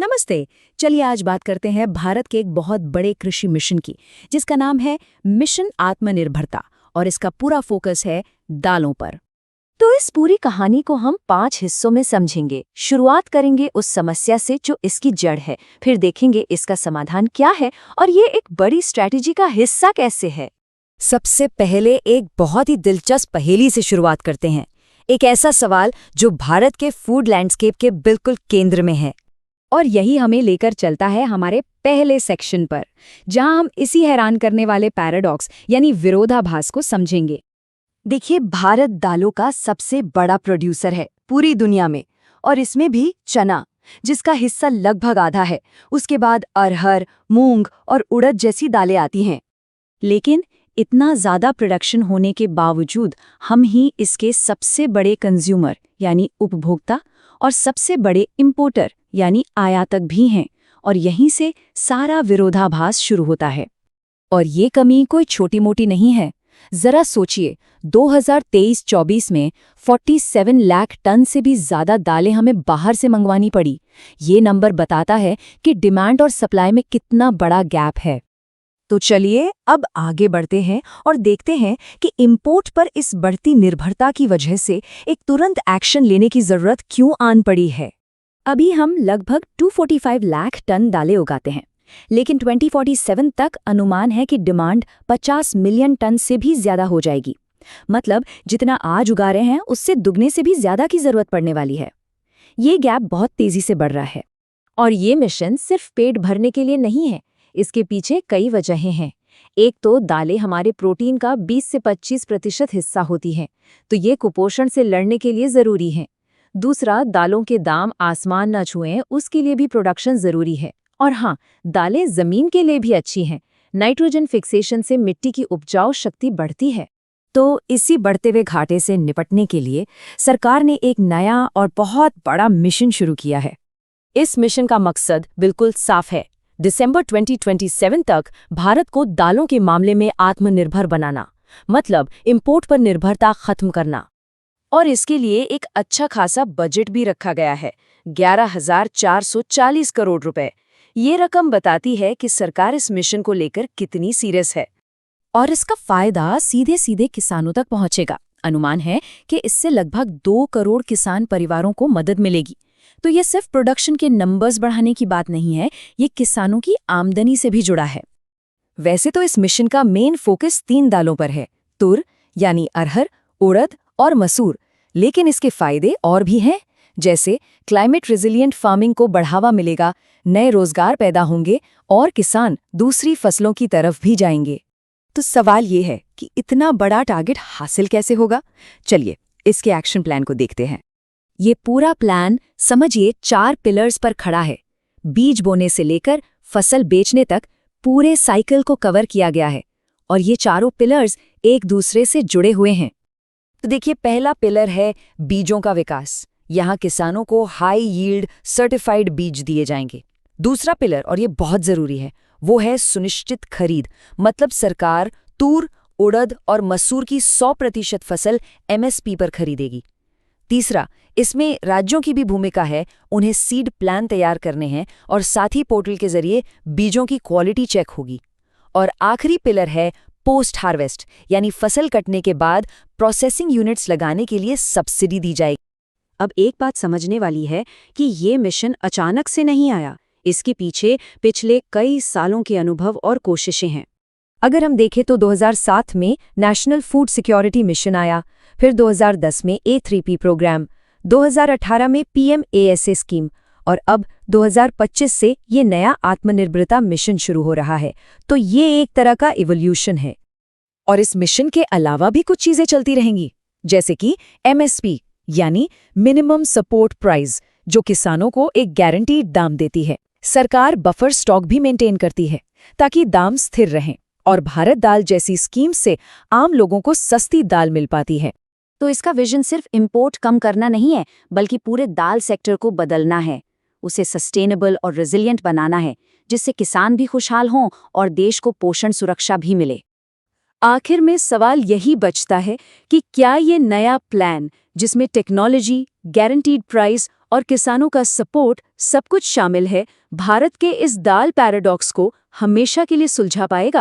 नमस्ते। चलिए आज बात करते हैं भारत के एक बहुत बड़े कृषि मिशन की, जिसका नाम है मिशन आत्मनिर्भरता और इसका पूरा फोकस है दालों पर। तो इस पूरी कहानी को हम 5 हिस्सों में समझेंगे। शुरुआत करेंगे उस समस्या से जो इसकी जड़ है, फिर देखेंगे इसका समाधान क्या है और ये एक बड़ी स्ट्रैटेजी का हिस्सा कैसे है। सबसे पहले एक बहुत ही दिलचस्प पहेली से शुरुआत करते हैं। एक ऐसा सवाल जो भारत के फूड लैंडस्केप के बिल्कुल केंद्र में है। और यही हमें लेकर चलता है हमारे पहले सेक्शन पर, जहां हम इसी हैरान करने वाले पैराडॉक्स यानी विरोधाभास को समझेंगे। देखिए, भारत दालों का सबसे बड़ा प्रोड्यूसर है पूरी दुनिया में, और इसमें भी चना, जिसका हिस्सा लगभग आधा है। उसके बाद अरहर, मूंग और उड़द जैसी दालें आती हैं। लेकिन इतना ज़्यादा प्रोडक्शन होने के बावजूद हम ही इसके सबसे बड़े कंज्यूमर यानी उपभोक्ता और सबसे बड़े इंपोर्टर यानी आयातक भी हैं, और यहीं से सारा विरोधाभास शुरू होता है। और ये कमी कोई छोटी मोटी नहीं है। जरा सोचिए, 2023-24 में 47 लाख टन से भी ज़्यादा दालें हमें बाहर से मंगवानी पड़ी। ये नंबर बताता है कि डिमांड और सप्लाई में कितना बड़ा गैप है। तो चलिए अब आगे बढ़ते हैं और देखते हैं कि इंपोर्ट पर इस बढ़ती निर्भरता की वजह से एक तुरंत एक्शन लेने की जरूरत क्यों आन पड़ी है। अभी हम लगभग 245 लाख टन दालें उगाते हैं, लेकिन 2047 तक अनुमान है कि डिमांड 50 मिलियन टन से भी ज्यादा हो जाएगी। मतलब जितना आज उगा रहे हैं उससे दुगने से भी ज्यादा की जरूरत पड़ने वाली है। ये गैप बहुत तेजी से बढ़ रहा है। और ये मिशन सिर्फ पेट भरने के लिए नहीं है, इसके पीछे कई वजहें हैं। एक तो दालें हमारे प्रोटीन का 20 से 25% हिस्सा होती हैं, तो ये कुपोषण से लड़ने के लिए ज़रूरी है। दूसरा, दालों के दाम आसमान न छुएं, उसके लिए भी प्रोडक्शन ज़रूरी है। और हाँ, दालें ज़मीन के लिए भी अच्छी हैं। नाइट्रोजन फिक्सेशन से मिट्टी की उपजाऊ शक्ति बढ़ती है। तो इसी बढ़ते हुए घाटे से निपटने के लिए सरकार ने एक नया और बहुत बड़ा मिशन शुरू किया है। इस मिशन का मकसद बिल्कुल साफ है, दिसंबर 2027 तक भारत को दालों के मामले में आत्मनिर्भर बनाना, मतलब इंपोर्ट पर निर्भरता खत्म करना। और इसके लिए एक अच्छा खासा बजट भी रखा गया है, 11,440 करोड़ रुपए। ये रकम बताती है कि सरकार इस मिशन को लेकर कितनी सीरियस है। और इसका फायदा सीधे सीधे किसानों तक पहुंचेगा। अनुमान है कि इससे लगभग 2 करोड़ किसान परिवारों को मदद मिलेगी। तो ये सिर्फ प्रोडक्शन के नंबर्स बढ़ाने की बात नहीं है, ये किसानों की आमदनी से भी जुड़ा है। वैसे तो इस मिशन का मेन फोकस 3 दालों पर है, तुर यानी अरहर, उड़द और मसूर। लेकिन इसके फायदे और भी हैं, जैसे क्लाइमेट रेजिलिएंट फार्मिंग को बढ़ावा मिलेगा, नए रोजगार पैदा होंगे और किसान दूसरी फसलों की तरफ भी जाएंगे। तो सवाल ये है कि इतना बड़ा टारगेट हासिल कैसे होगा? चलिए इसके एक्शन प्लान को देखते हैं। ये पूरा प्लान समझिए 4 पिलर्स पर खड़ा है। बीज बोने से लेकर फसल बेचने तक पूरे साइकिल को कवर किया गया है, और ये चारों पिलर्स एक दूसरे से जुड़े हुए हैं। तो देखिए, पहला पिलर है बीजों का विकास। यहाँ किसानों को हाई यील्ड सर्टिफाइड बीज दिए जाएंगे। दूसरा पिलर, और ये बहुत जरूरी है, वो है सुनिश्चित खरीद। मतलब सरकार तूर, उड़द और मसूर की 100% फसल MSP पर खरीदेगी। तीसरा, इसमें राज्यों की भी भूमिका है। उन्हें सीड प्लान तैयार करने हैं और साथ ही पोर्टल के जरिए बीजों की क्वालिटी चेक होगी। और आखिरी पिलर है पोस्ट हार्वेस्ट, यानी फसल कटने के बाद प्रोसेसिंग यूनिट्स लगाने के लिए सब्सिडी दी जाएगी। अब एक बात समझने वाली है कि ये मिशन अचानक से नहीं आया। इसके पीछे पिछले कई सालों के अनुभव और कोशिशें हैं। अगर हम देखें तो 2007 में नेशनल फूड सिक्योरिटी मिशन आया, फिर 2010 में A3P प्रोग्राम, 2018 में PMASA स्कीम, और अब 2025 से ये नया आत्मनिर्भरता मिशन शुरू हो रहा है। तो ये एक तरह का इवोल्यूशन है। और इस मिशन के अलावा भी कुछ चीजें चलती रहेंगी, जैसे कि MSP यानी मिनिमम सपोर्ट प्राइस, जो किसानों को एक गारंटीड दाम देती है। सरकार बफर स्टॉक भी मेंटेन करती है ताकि दाम स्थिर रहें, और भारत दाल जैसी स्कीम से आम लोगों को सस्ती दाल मिल पाती है। तो इसका विजन सिर्फ इंपोर्ट कम करना नहीं है, बल्कि पूरे दाल सेक्टर को बदलना है, उसे सस्टेनेबल और रेजिलिएंट बनाना है, जिससे किसान भी खुशहाल हों और देश को पोषण सुरक्षा भी मिले। आखिर में सवाल यही बचता है कि क्या ये नया प्लान, जिसमें टेक्नोलॉजी, गारंटीड प्राइस और किसानों का सपोर्ट सब कुछ शामिल है, भारत के इस दाल पैराडॉक्स को हमेशा के लिए सुलझा पाएगा।